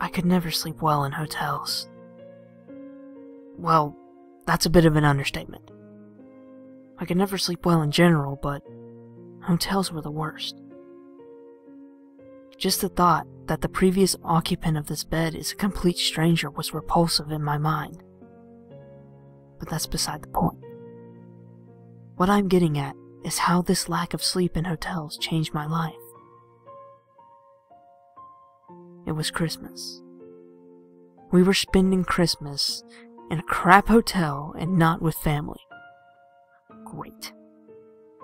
I could never sleep well in hotels. Well, that's a bit of an understatement. I could never sleep well in general, but hotels were the worst. Just the thought that the previous occupant of this bed is a complete stranger was repulsive in my mind. But that's beside the point. What I'm getting at is how this lack of sleep in hotels changed my life. It was Christmas. We were spending Christmas in a crap hotel and not with family. Great.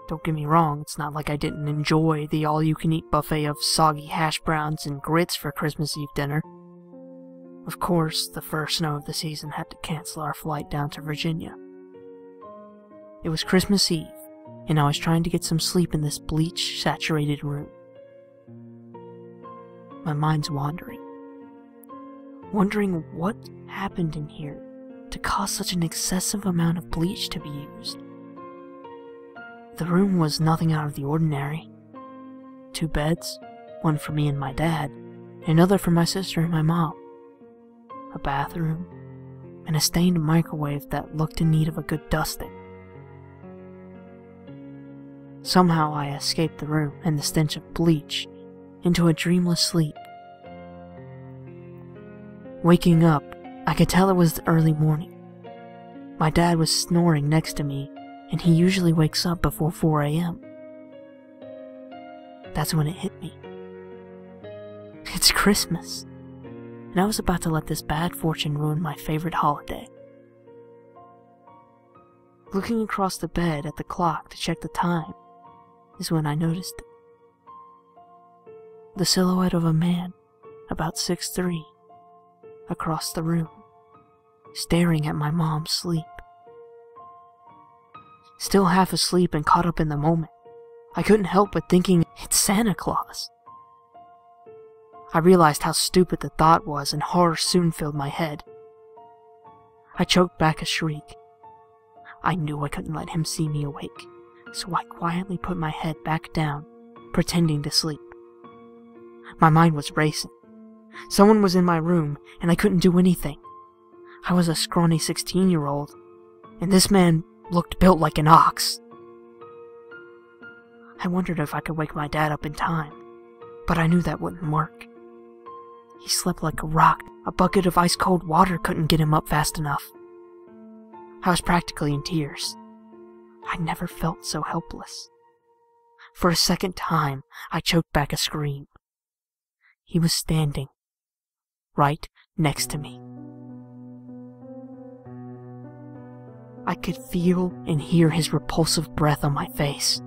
Don't get me wrong, it's not like I didn't enjoy the all-you-can-eat buffet of soggy hash browns and grits for Christmas Eve dinner. Of course, the first snow of the season had to cancel our flight down to Virginia. It was Christmas Eve, and I was trying to get some sleep in this bleach-saturated room. My mind's wandering what happened in here to cause such an excessive amount of bleach to be used. The room was nothing out of the ordinary. 2 beds, one for me and my dad, another for my sister and my mom. A bathroom, and a stained microwave that looked in need of a good dusting. Somehow I escaped the room and the stench of bleach into a dreamless sleep. Waking up, I could tell it was the early morning. My dad was snoring next to me, and he usually wakes up before 4 a.m. That's when it hit me. It's Christmas, and I was about to let this bad fortune ruin my favorite holiday. Looking across the bed at the clock to check the time is when I noticed it. The silhouette of a man, about 6'3", across the room, staring at my mom's sleep. Still half asleep and caught up in the moment, I couldn't help but thinking, it's Santa Claus. I realized how stupid the thought was, and horror soon filled my head. I choked back a shriek. I knew I couldn't let him see me awake, so I quietly put my head back down, pretending to sleep. My mind was racing. Someone was in my room, and I couldn't do anything. I was a scrawny 16-year-old, and this man looked built like an ox. I wondered if I could wake my dad up in time, but I knew that wouldn't work. He slept like a rock. A bucket of ice-cold water couldn't get him up fast enough. I was practically in tears. I never felt so helpless. For a second time, I choked back a scream. He was standing right next to me. I could feel and hear his repulsive breath on my face.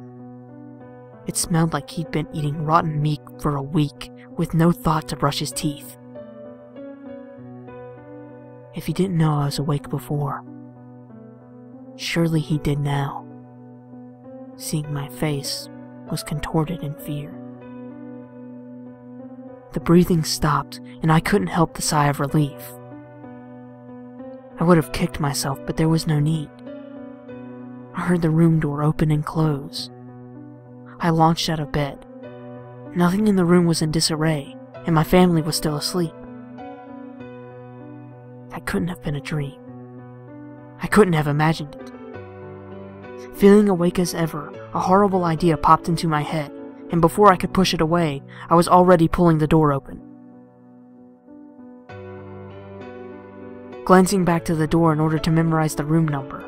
It smelled like he'd been eating rotten meat for a week with no thought to brush his teeth. If he didn't know I was awake before, surely he did now. Seeing my face was contorted in fear. The breathing stopped, and I couldn't help the sigh of relief. I would have kicked myself, but there was no need. I heard the room door open and close. I launched out of bed. Nothing in the room was in disarray, and my family was still asleep. That couldn't have been a dream. I couldn't have imagined it. Feeling awake as ever, a horrible idea popped into my head, and before I could push it away, I was already pulling the door open. Glancing back to the door in order to memorize the room number,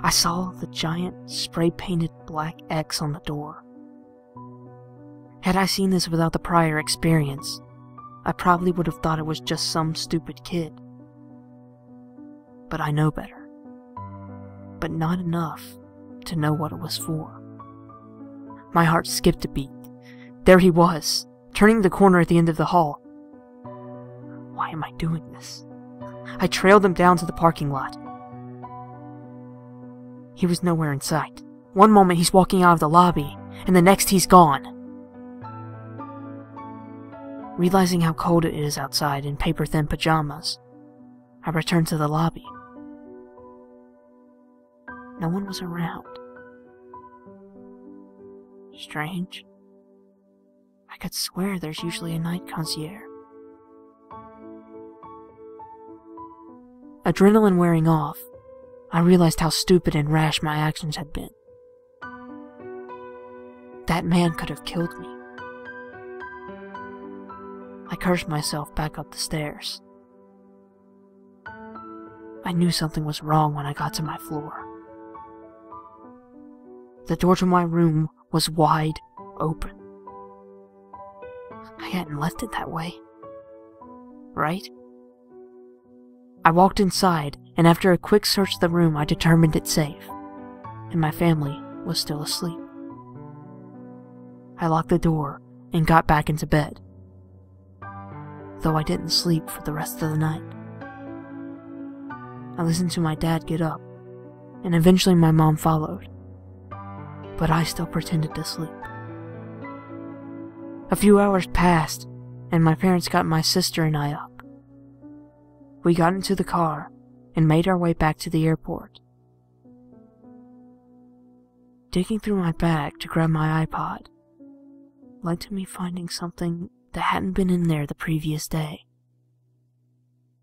I saw the giant spray-painted black X on the door. Had I seen this without the prior experience, I probably would have thought it was just some stupid kid. But I know better. But not enough to know what it was for. My heart skipped a beat. There he was, turning the corner at the end of the hall. Why am I doing this? I trailed him down to the parking lot. He was nowhere in sight. One moment he's walking out of the lobby, and the next he's gone. Realizing how cold it is outside in paper-thin pajamas, I returned to the lobby. No one was around. Strange. I could swear there's usually a night concierge. Adrenaline wearing off, I realized how stupid and rash my actions had been. That man could have killed me. I cursed myself back up the stairs. I knew something was wrong when I got to my floor. The door to my room was wide open. I hadn't left it that way, right? I walked inside, and after a quick search of the room, I determined it safe, and my family was still asleep. I locked the door and got back into bed, though I didn't sleep for the rest of the night. I listened to my dad get up, and eventually my mom followed, but I still pretended to sleep. A few hours passed, and my parents got my sister and I up. We got into the car and made our way back to the airport. Digging through my bag to grab my iPod led to me finding something that hadn't been in there the previous day.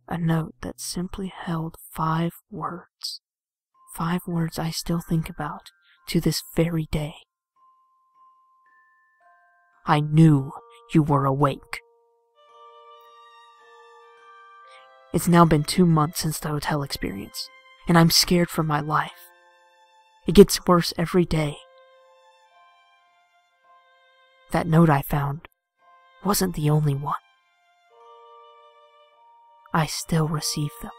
A note that simply held 5 words. 5 words I still think about to this very day. I knew you were awake. It's now been 2 months since the hotel experience, and I'm scared for my life. It gets worse every day. That note I found wasn't the only one. I still receive them.